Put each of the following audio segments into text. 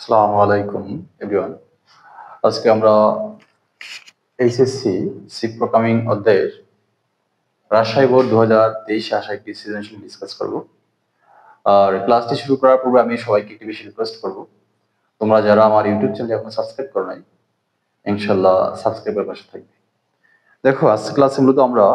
আসসালামু আলাইকুম এভরিওয়ান। আজকে আমরা এইচএসসি সি প্রোগ্রামিং অধ্যায়ের রাজশাহী বোর্ড 2023 আসা একটি সৃজনশীল ডিসকাস করব। আর ক্লাসটি শুরু করার পূর্বে আমি সবাইকে একটি বেশি রিকোয়েস্ট করব, তোমরা যারা আমার ইউটিউব চ্যানেলে এখন সাবস্ক্রাইব করো নাই, ইনশাল্লাহ সাবস্ক্রাইবের পাশে থাকবে। দেখো, আজকে ক্লাসে মূলত আমরা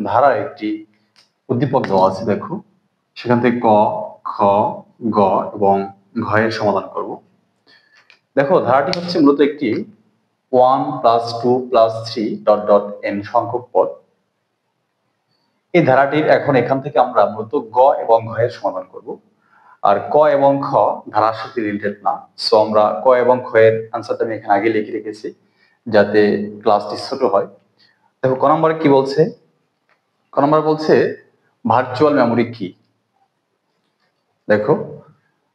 ধারার একটি উদ্দীপক দেওয়া আছে, দেখো সেখান থেকে ক, খ, গ এবং ঘ এর সমাধান করব। দেখো, ধারাটি হচ্ছে মূলত একটি 1 + 2 + 3 ... n সংখ্যক পদ। এই ধারাটির এখান থেকে আমরা মূলত গ এবং ঘ এর সমাধান করব। আর ক এবং খ ধারার সাথে রিলেটেড না, সো আমরা ক এবং খ এর আনসারটা আমি এখানে আগে লিখে রেখেছি যাতে ক্লাসটি ছোট হয়। দেখো, ক নম্বরে কি বলছে? ক নম্বর বলছে ভার্চুয়াল মেমোরি কি। দেখো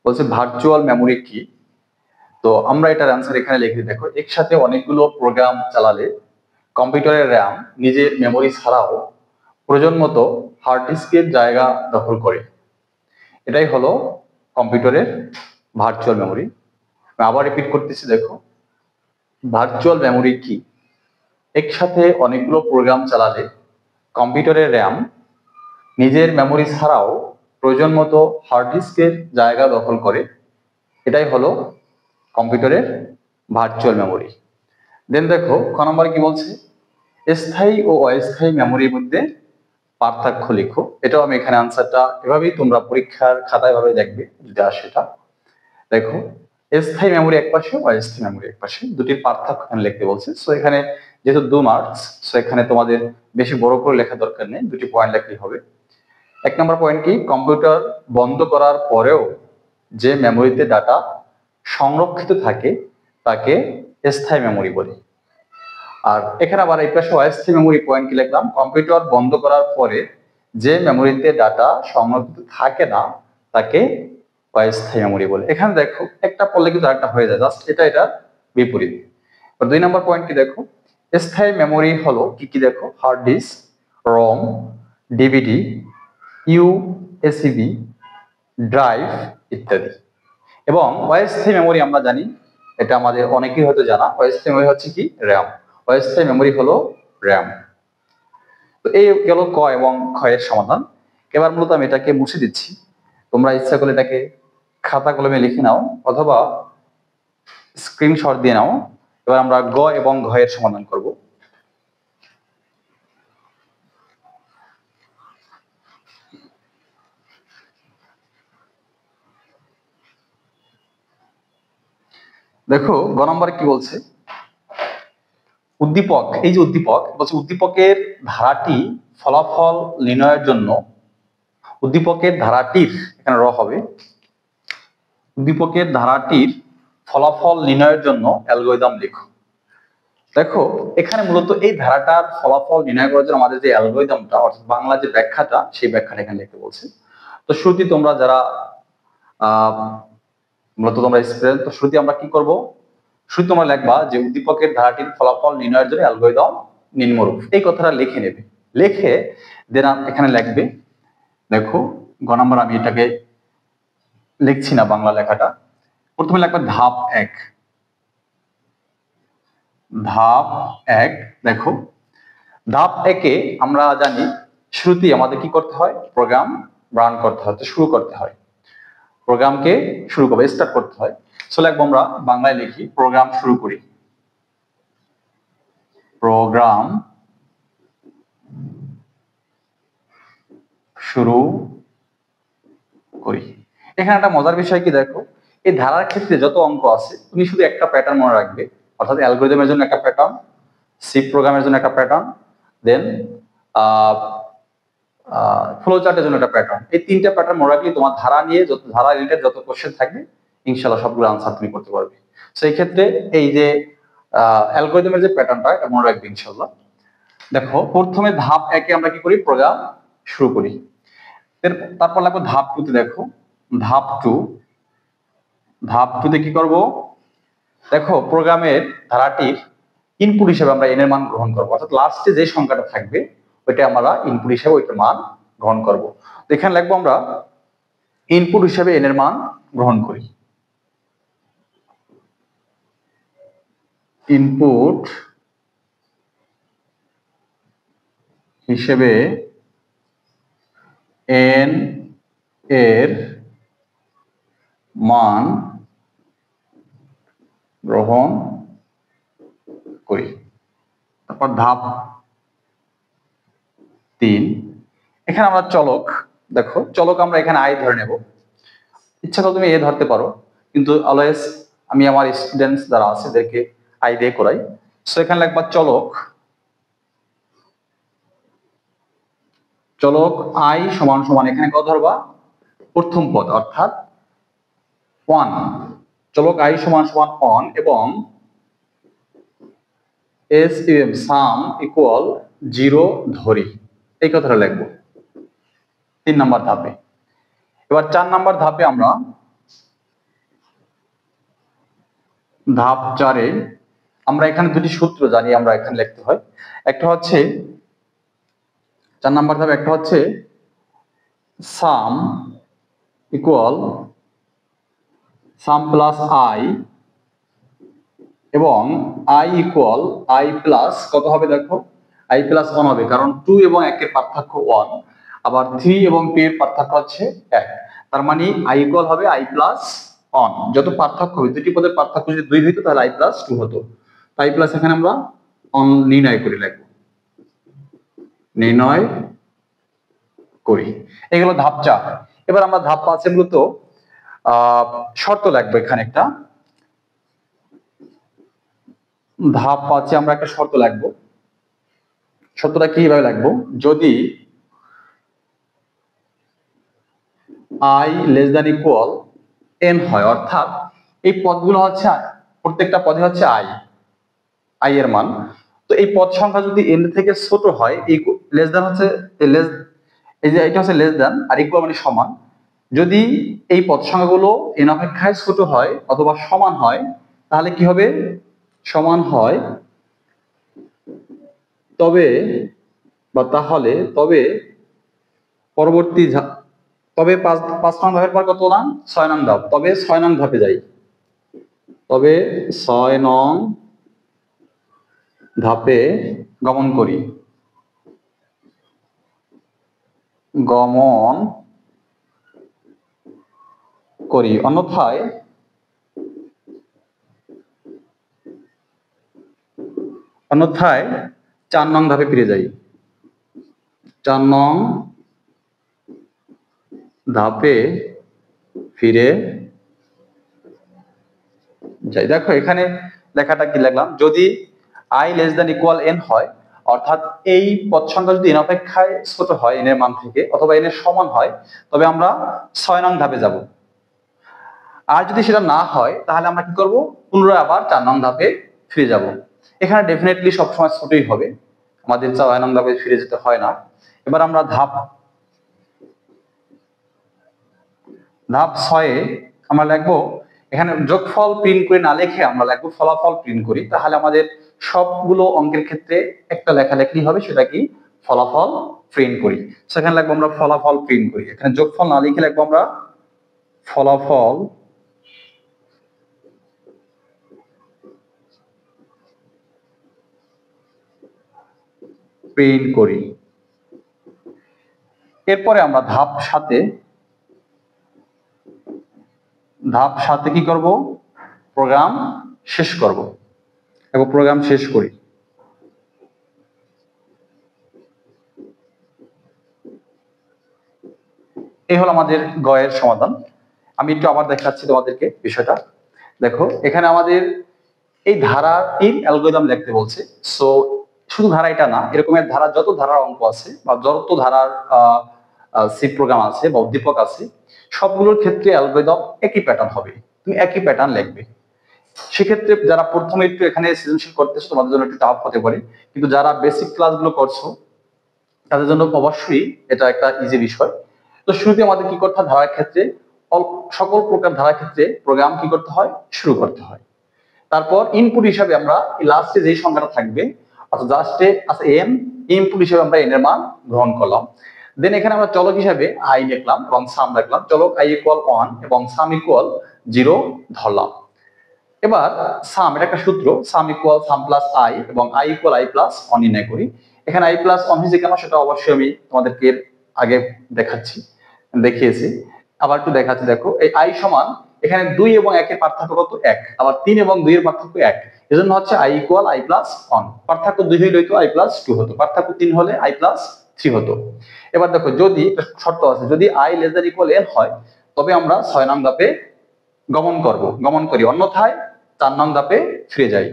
বলছে ভার্চুয়াল মেমোরি কি। তো আমরা এটার অ্যান্সার এখানে লিখে দিই। দেখো, একসাথে অনেকগুলো প্রোগ্রাম চালালে কম্পিউটারের র্যাম নিজের মেমোরি ছাড়াও প্রয়োজন মতো হার্ড ডিস্কের জায়গা দখল করে। এটাই হলো কম্পিউটারের ভার্চুয়াল মেমোরি। আবার রিপিট করতেছি, দেখো ভার্চুয়াল মেমোরি কি। একসাথে অনেকগুলো প্রোগ্রাম চালালে কম্পিউটারের র্যাম নিজের মেমোরি ছাড়াও প্রয়োজন মতো হার্ড ডিস্কের জায়গা দখল করে। এটাই হলো কম্পিউটারের ভার্চুয়াল মেমোরি। দেন দেখো, ক নম্বরে কি বলছে? স্থায়ী ও অস্থায়ী মেমোরির মধ্যে পার্থক্য লিখো। এটাও আমি এখানে আনসারটা এভাবেই তোমরা পরীক্ষার খাতায় ভাবে দেখবে যদি আসে এটা। দেখো, স্থায়ী মেমোরি এক পাশে, অস্থায়ী মেমোরি এক পাশে, দুটির পার্থক্য এখানে লিখতে বলছে। সো এখানে যেহেতু 2 মার্কস, সো এখানে তোমাদের বেশি বড় করে লেখা দরকার নেই, দুটি পয়েন্ট লিখলেই হবে। এক নম্বর পয়েন্ট কি? কম্পিউটার বন্ধ করার পরেও যে মেমোরিতে ডাটা সংরক্ষিত থাকে তাকে স্থায়ী মেমোরি বলে। আর এখানে আবার এই পাশে অস্থায়ী মেমোরি পয়েন্ট কি লিখলাম? কম্পিউটার বন্ধ করার পরে যে মেমোরিতে ডাটা সংরক্ষিত থাকে না তাকে অস্থায়ী মেমোরি বলে। এখানে দেখো, একটা পড়লে কিন্তু আরেকটা হয়ে যায়, জাস্ট এটা বিপরীত। 2 নম্বর পয়েন্ট কি? দেখো, স্থায়ী মেমোরি হলো কি কি? দেখো, হার্ড ডিস্ক, রম, ডিভিডি, ইউএসবি ড্রাইভ ইত্যাদি। এবং অস্থায়ী মেমোরি আমরা জানি, এটা আমাদের অনেকেই হয়তো জানা, অস্থায়ী মেমোরি হচ্ছে কি? র্যাম। অস্থায়ী মেমোরি হলো র্যাম। তো এই গেল ক এবং খ এর সমাধান। এবার মূলত আমি এটাকে মুছে দিচ্ছি, তোমরা ইচ্ছা করলে এটাকে খাতা কলমে লিখে নাও অথবা স্ক্রিনশট দিয়ে নাও। এবার আমরা গ এবং ঘ এর সমাধান করব। দেখো, গ নম্বরে কি বলছে? উদ্দীপক, এই যে উদ্দীপক বলছে, উদ্দীপকের ধারাটি ফলাফল নির্ণয়ের জন্য, উদ্দীপকের ধারাটির, এখানে র হবে, উদ্দীপকের ধারাটির ফলাফল নির্ণয়ের জন্য অ্যালগরিদম লেখো। দেখো, এখানে মূলত এই ধারাটার ফলাফল নির্ণয় করার জন্য আমাদের যে অ্যালগরিদমটা, অর্থাৎ বাংলা যে ব্যাখ্যাটা, সেই ব্যাখ্যাটা এখানে লিখতে বলছে। তো শুরুতে তোমরা যারা মূলত তোমরা স্টুডেন্ট, তো শুরুতে আমরা কি করব? শুরুতে তোমরা লিখবা যে উদ্দীপকের ধারাটির ফলাফল নির্ণয়ের জন্য অ্যালগরিদম নিম্নরূপ। এই কথাটা লিখে নেবে, লিখে দেন এখানে লিখবে। দেখো, গ নম্বর আমি এটাকে লিখছি না বাংলা লেখাটা। প্রথমে লিখবে ধাপ 1। ধাপ 1, দেখো ধাপ 1-এ আমরা জানি শুরুতেই আমাদের কি করতে হয়? প্রোগ্রাম রান করতে হয়, শুরু করতে হয়, প্রোগ্রামকে শুরু করবে, স্টার্ট করতে হয়। সো লিখবো, আমরা বাংলায় লিখি প্রোগ্রাম শুরু করি। প্রোগ্রাম শুরু করি। এখানে একটা মজার বিষয় কি? দেখো, এই ধারার ক্ষেত্রে যত অঙ্ক আছে তুমি শুধু একটা প্যাটার্ন মনে রাখবে, অর্থাৎ অ্যালগরিদমের জন্য একটা প্যাটার্ন, সি প্রোগ্রামের জন্য একটা প্যাটার্ন, দেন ফ্লো চার্টের জন্য একটা প্যাটার্ন। এই 3টা প্যাটার্ন মনে রাখলে তোমার ধারা নিয়ে ধারা রিলেটেড যত কোশ্চেন থাকবে ইনশাআল্লাহ সবগুলো আনসার তুমি করতে পারবে। সেই ক্ষেত্রে এই যে অ্যালগরিদমের যে প্যাটার্নটা, এটা মনে রাখবে ইনশাআল্লাহ। দেখো, প্রথমে ধাপ 1-এ আমরা কি করি? প্রোগ্রাম শুরু করি। তারপর লাগবে ধাপ 2-তে। দেখো, ধাপ 2, ধাপ 2-তে কি করব? দেখো, প্রোগ্রামের ধারাটির ইনপুট হিসেবে আমরা n এর মান গ্রহণ করব, অর্থাৎ লাস্টে যে সংখ্যাটা থাকবে ওইটা আমরা ইনপুট হিসেবে ওইটার মান গ্রহণ করব। তো এখানে লিখবো আমরা ইনপুট হিসেবে n এর মান গ্রহণ করি। ইনপুট হিসেবে n এর মান গ্রহণ করি। তারপর ধাপ 3, এখানে আমরা চলক, দেখো চলক আমরা এখানে আই ধরে নেব, ইচ্ছা করলে তুমি এ ধরতে পারো, কিন্তু অলওয়েজ আমি আমার স্টুডেন্টস যারা আছে এদেরকে আই দিয়ে করাই। সো এখানে লিখবা চলক, চলক আই সমান সমান এখানে কত ধরবা, প্রথম পদ অর্থাৎ 1, চলক আই সমান সমান 1 এবং সাম ইকুয়াল 0 ধরি, এই কথাটা লিখবো 3 নম্বর ধাপে। এবার 4 নম্বর ধাপে আমরা ধাপ 4-এ আমরা এখানে দুটি সূত্র জানি, আমরা এখানে লিখতে হয়। একটা হচ্ছে 4 নম্বর ধাপে, একটা হচ্ছে সাম ইকুয়াল সাম প্লাস আই এবং আই ইকুয়াল আই প্লাস কত হবে, দেখো আই প্লাস 1 হবে, কারণ 2 এবং 1 এর পার্থক্য 1, আবার 3 এবং 2 এর পার্থক্য হচ্ছে 1, তার মানে আই ইকুয়াল হবে আই প্লাস 1। যত পার্থক্য হবে, দুটি পদের পার্থক্য যদি 2 হইতো তাহলে আই প্লাস 2 হতো, আই প্লাস এখানে আমরা নির্ণয় করে লিখব, নির্ণয় করি। এগুলো ধাপ 4। এবার আমরা ধাপ 5-এ মূলত শর্ত লিখবো। এখানে একটা ধাপ 5-এ আমরা একটা শর্ত লিখবো। শর্তটা কিভাবে লিখবো, যদি i less than equal n হয়, অর্থাৎ এই পদগুলো হচ্ছে প্রত্যেকটা পদে হচ্ছে i এর মান, তো এই পদ সংখ্যা যদি n থেকে ছোট হয়, লেস দ্যান হচ্ছে এই যে এটা হচ্ছে লেস দ্যান আর ইকুয়াল মানে সমান, যদি এই পদ সংখ্যাগুলো n অপেক্ষায় ছোট হয় অথবা সমান হয়, তাহলে কি হবে, সমান হয় তবে বা তাহলে তবে পরবর্তী তবে 5 নং ধাপের পর কত না 6 নং ধাপ, তবে 6 নং ধাপে যাই, তবে 6 নং ধাপে গমন করি, গমন করি, অন্যথায় 4 নং ধাপে ফিরে যাই, 4 নং ধাপে ফিরে যাই। দেখো এখানে লেখাটা কি লিখলাম, যদি i less than equal n হয়, অর্থাৎ এই পদ সংখ্যা যদি n অপেক্ষায় ছোট হয় n এর মান থেকে অথবা n এর সমান হয়, তবে আমরা 6 নং ধাপে যাব। আর যদি সেটা না হয় তাহলে আমরা কি করব, পুনরায় আবার 4 নং ধাপে ফিরে যাব। এখানে ডেফিনেটলি সবসময় ছোটই হবে, আমাদের 6 নং ধাপে ফিরে যেতে হয় না। এবার আমরা ধাপ 6-এ আমরা লিখবো, এখানে যোগফল প্রিন্ট করে না লিখে আমরা লিখবো ফলাফল প্রিন্ট করি, তাহলে আমাদের সবগুলো অঙ্কের ক্ষেত্রে একটা লেখালেখি হবে, সেটা কি ফলাফল প্রিন্ট করি। সেখানে লিখবো আমরা ফলাফল প্রিন্ট করি, এখানে যোগফল না লিখে লিখবো আমরা ফলাফল প্রিন্ট করি। এরপরে আমরা ধাপ 7-এ কি করব, প্রোগ্রাম শেষ করব এবং প্রোগ্রাম শেষ করি। এই হলো আমাদের গয়ের সমাধান। আমি একটু আবার দেখাচ্ছি তোমাদেরকে বিষয়টা। দেখো এখানে আমাদের এই ধারাটির অ্যালগরিদম লিখতে বলছে। সো শুধু ধারা এটা না, এরকমের ধারা যত ধারার অঙ্ক আছে বা যত ধারার সি প্রোগ্রাম আছে বা উদ্দীপক আছে, সবগুলোর ক্ষেত্রে অ্যালগরিদম একই প্যাটার্ন হবে, তুমি একই প্যাটার্ন লিখবে। সেক্ষেত্রে যারা প্রথমে একটু এখানে সৃজনশীল করতেছো তোমাদের জন্য একটু টাফ হতে পারে, কিন্তু যারা বেসিক ক্লাসগুলো করছো তাদের জন্য অবশ্যই এটা একটা ইজি বিষয়। তো শুরুতে আমাদের কি করতে হয়, ধারার ক্ষেত্রে সকল প্রকার ধারার ক্ষেত্রে প্রোগ্রাম কি করতে হয়, শুরু করতে হয়। তারপর ইনপুট হিসাবে আমরা লাস্টে যে সংখ্যাটা থাকবে, অর্থাৎ লাস্টে আছে n, ইনপুট হিসাবে আমরা n এর মান গ্রহণ করলাম। দেন এখানে আমরা চলক হিসাবে i লিখলাম এবং সাম লিখলাম, চলক i ইকুয়াল 1 এবং সাম ইকুয়াল 0 ধরলাম। এবার সাম, এটা একটা সূত্র, sum equal sum plus i এবং i equal i plus one নির্ণয় করি। এখানে আই প্লাস ওয়ান হয়েছে কেন সেটা অবশ্যই আমি তোমাদেরকে আগে দেখিয়েছি, আবার একটু দেখাচ্ছি। দেখো এই আই সমান এখানে 2 এবং 1 এর পার্থক্য কত? 1। আবার 3 এবং 2 এর পার্থক্য 1, এজন্য হচ্ছে I equal i plus one. পার্থক্য 2 হইলে তো আই প্লাস 2 হতো, পার্থক্য 3 হলে আই প্লাস 3 হতো। এবার দেখো যদি শর্ত আছে, যদি I less than equal N হয় তবে আমরা 6 নং ধাপে গমন করি, অন্যথায় 4 নং ধাপে ফিরে যাই।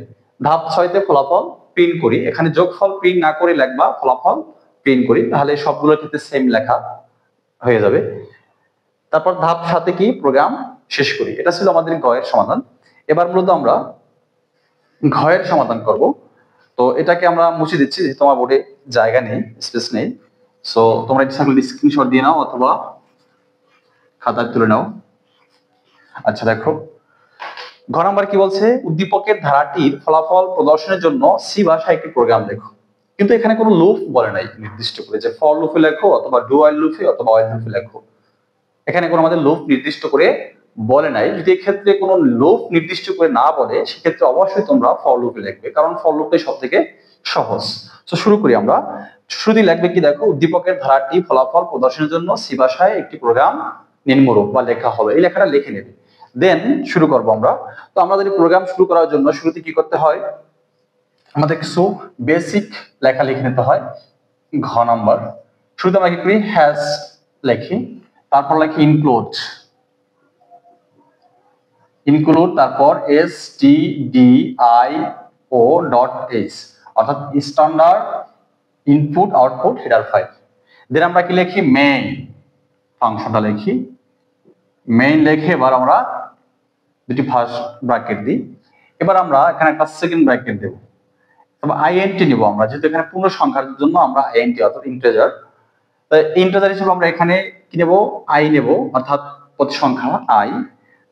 ধাপ 6 তে ফলাফল প্রিন্ট করি। এখানে যোগফল প্রিন্ট না করে লিখবা ফলাফল প্রিন্ট করি, তাহলে সবগুলোর ক্ষেত্রে সেম লেখা হয়ে যাবে। তারপর ধাপ 7 কি প্রোগ্রাম শেষ করি। এটা ছিল আমাদের গ এর সমাধান। এবার মূলত আমরা ঘ এর সমাধান করব। তো এটাকে আমরা মুছে দিচ্ছি, যেহেতু তোমার বোর্ডে জায়গা নেই, স্পেস নেই। সো তোমরা এটা স্ক্রিনশট দিয়ে নাও অথবা খাতায় তুলে নাও। আচ্ছা দেখো ঘ নাম্বার কি বলছে, উদ্দীপকের ধারাটির ফলাফল প্রদর্শনের জন্য সি ভাষায় একটি প্রোগ্রাম লেখো। কিন্তু এখানে কোনো লুপ বলে নাই নির্দিষ্ট করে যে ফর লুপে লেখো অথবা ডু হোয়াইল লুপে অথবা হোয়াইল লুপে লেখো। এখানে কোনো আমাদের লুপ নির্দিষ্ট করে বলে নাই। যদি এক্ষেত্রে কোনো লুপ নির্দিষ্ট করে না বলে সেক্ষেত্রে অবশ্যই তোমরা ফর লুপে লিখবে, কারণ ফর লুপটাই সব থেকে সহজ। তো শুরু করি আমরা। শুরুতেই লিখবে কি দেখো, উদ্দীপকের ধারাটি ফলাফল প্রদর্শনের জন্য সি ভাষায় একটি প্রোগ্রাম নিম্নরূপ বা লেখা হবে, এই লেখাটা লিখে নেবে। দেন শুরু করবো আমরা। তো আমাদের প্রোগ্রাম শুরু করার জন্য শুরুতে কি করতে হয়, আমাদের কিছু বেসিক লেখা লিখে নিতে হয়। ঘ নাম্বার শুরুতে আমরা কি করি, হ্যাশ লিখি, তারপর লিখি ইনক্লুড, তারপর stdio.h অর্থাৎ standard input output header file. Then আমরা কি লিখি, মেইন ফাংশনটা লিখি। মেইন লিখে এবার আমরা দুটি ফার্স্ট ব্র্যাকেট দিই। এবার আমরা এখানে একটা সেকেন্ড ব্র্যাকেট দেব, তবে আইএনটি নিব আমরা, যেহেতু এখানে পূর্ণ সংখ্যার জন্য আমরা আইএনটি অর্থাৎ ইন্টিজার। তাই ইন্টিজার হিসেবে আমরা এখানে কি নেব, আই নেব, অর্থাৎ প্রতি সংখ্যা আই।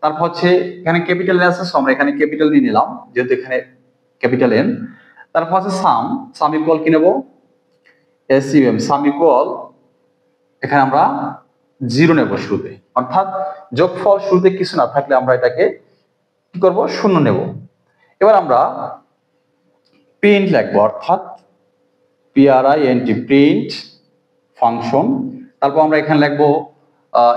তারপর হচ্ছে এখানে ক্যাপিটাল এন আছে, আমরা এখানে ক্যাপিটাল নিয়ে নিলাম যেহেতু এখানে ক্যাপিটাল এন। তারপর হচ্ছে সাম ইকুয়াল কি নেব, এসইউএম, সাম ইকুয়াল এখানে আমরা 0 নেব শুরুতে, অর্থাৎ যোগফল শুরুতে কিছু না থাকলে আমরা এটাকে কি করব, 0 নেব। এবার আমরা প্রিন্ট লিখবো, অর্থাৎ পিআরআইএনটি প্রিন্ট ফাংশন। তারপর আমরা এখানে লিখবো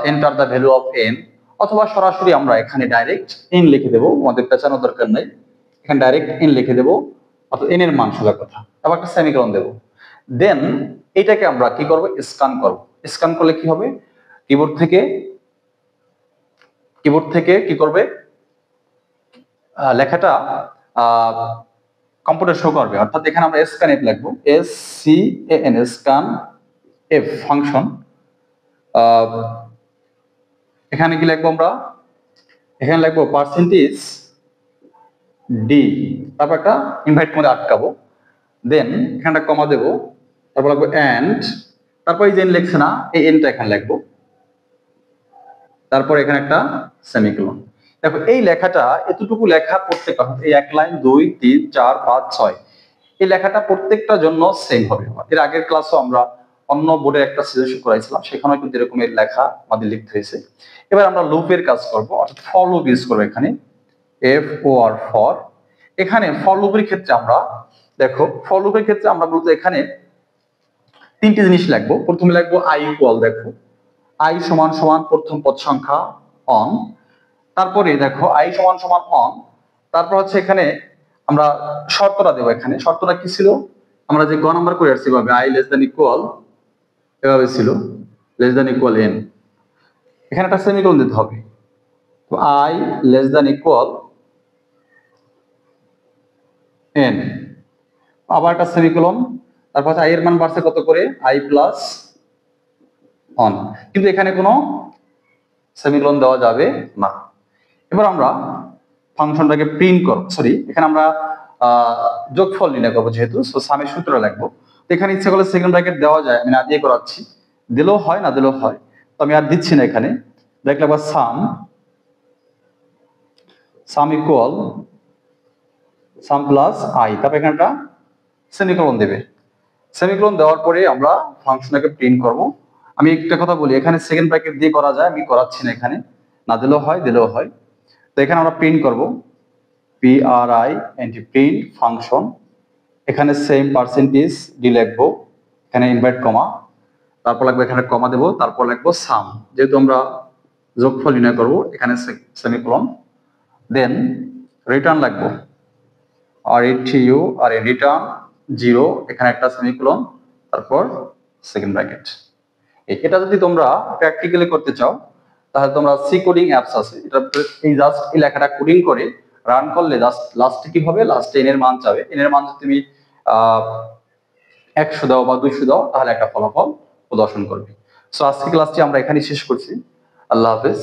enter the value of N, অথবা সরাসরি আমরা এখানে ডাইরেক্ট এন লিখে দেবো, আমাদের পেঁচানোর দরকার নাই, এখানে ডাইরেক্ট এন লিখে দেবো, অর্থাৎ এন এর মান সোজা কথা। আবার একটা সেমিকোলন দেবো। দেন এটাকে আমরা কি করব, স্ক্যান করব। স্ক্যান করলে কি হবে, কিবোর্ড থেকে কি করবে, লেখাটা কম্পিউটার শো করবে, অর্থাৎ এখানে আমরা স্ক্যান এফ লিখবো, SCAN স্ক্যান এফ ফাংশন। এখানে কি লিখবো আমরা, এখানে লিখবো %d, তারপর একটা ইনভাইট করে আটকাবো। দেন এখানে একটা কমা দেবো, তারপর লিখবো এন্ড, তারপর এই যে এন লিখছে না, এই এনটা এখানে লিখবো, তারপর এখানে একটা সেমিকোলন। দেখো এই লেখাটা এতটুকু লেখা প্রত্যেকটা, এই 1 লাইন 2 3 4 5 6, এই লেখাটা প্রত্যেকটা জন্য সেম হবে। এর আগের ক্লাসও আমরা অন্য বোর্ডে একটা সৃজনশীল করাইছিলাম, সেখানেও কিন্তু এরকমের লেখা আমাদের লিখতে হয়েছে। এবার আমরা লুপের কাজ করব, অর্থাৎ ফর লুপ ইউজ করব। এখানে FOR ফর। এখানে ফর লুপের ক্ষেত্রে আমরা দেখো, ফর লুপের ক্ষেত্রে আমরা মূলত এখানে 3টি জিনিস লিখবো। প্রথমে লিখবো আই ইকুয়াল, দেখো আই সমান সমান প্রথম পদ সংখ্যা অন, তারপরে দেখো আই সমান সমান অন, তারপর হচ্ছে এখানে আমরা শর্তটা দেবো। এখানে শর্তটা কি ছিল, আমরা যে গ নাম্বার করে আসছি ভাবে আই লেস দ্যান ইকুয়াল, এভাবে ছিল লেস দ্যান ইকুয়াল এন, এখানে একটা সেমিকোলন দিতে হবে। তো I less than equal N, আবার একটা সেমিকোলন, তারপর আই এর মান বাড়ছে কত করে, আই প্লাস অন, কিন্তু এখানে কোনো সেমিকোলন দেওয়া যাবে না। এবার আমরা ফাংশনটাকে প্রিন্ট করব, এখানে আমরা যোগফল নির্ণয় করবো, যেহেতু সামের সূত্র লিখবো। তো এখানে ইচ্ছা করলে সেকেন্ড ব্র্যাকেট দেওয়া যায়, আমি না দিয়ে করাচ্ছি, দিলেও হয় না দিলেও হয়, তো আমি আর দিচ্ছি না। এখানে দেখলে আবার সাম ইকুয়াল সাম প্লাস আই, তারপর এখানে একটা সেমিকোলন দেবে। সেমিকোলন দেওয়ার পরে আমরা ফাংশনটাকে প্রিন্ট করব। আমি একটা কথা বলি, এখানে সেকেন্ড ব্র্যাকেট দিয়ে করা যায়, আমি করাচ্ছি না, এখানে না দিলেও হয় দিলেও হয়। তো এখানে আমরা প্রিন্ট করব PRINT প্রিন্ট ফাংশন, এখানে সেম পার্সেন্টেজ ডি লিখবো, এখানে ইনভার্ট কমা, তারপর লাগবে এখানে কমা দেবো, তারপর লিখবো সাম, যেহেতু আমরা যোগফল নির্ণয় করবো এখানে সেমিকোলন, দেন রিটার্ন লাগবো RETU আর রিটার্ন 0, এখানে একটা সেমিকোলন, তারপর সেকেন্ড ব্র্যাকেট। এটা যদি তোমরা প্র্যাকটিক্যালি করতে চাও তাহলে তোমরা সি কোডিং অ্যাপস আছে, এটা এই জাস্ট এই লেখাটা কোডিং করে রান করলে জাস্ট লাস্টে কি হবে, লাস্টে এন এর মান যাবে, এন এর মান যদি তুমি 100 দাও বা 200 দাও তাহলে একটা ফলাফল প্রদর্শন করবে। সো আজকে ক্লাসটি আমরা এখানেই শেষ করছি। আল্লাহ হাফেজ।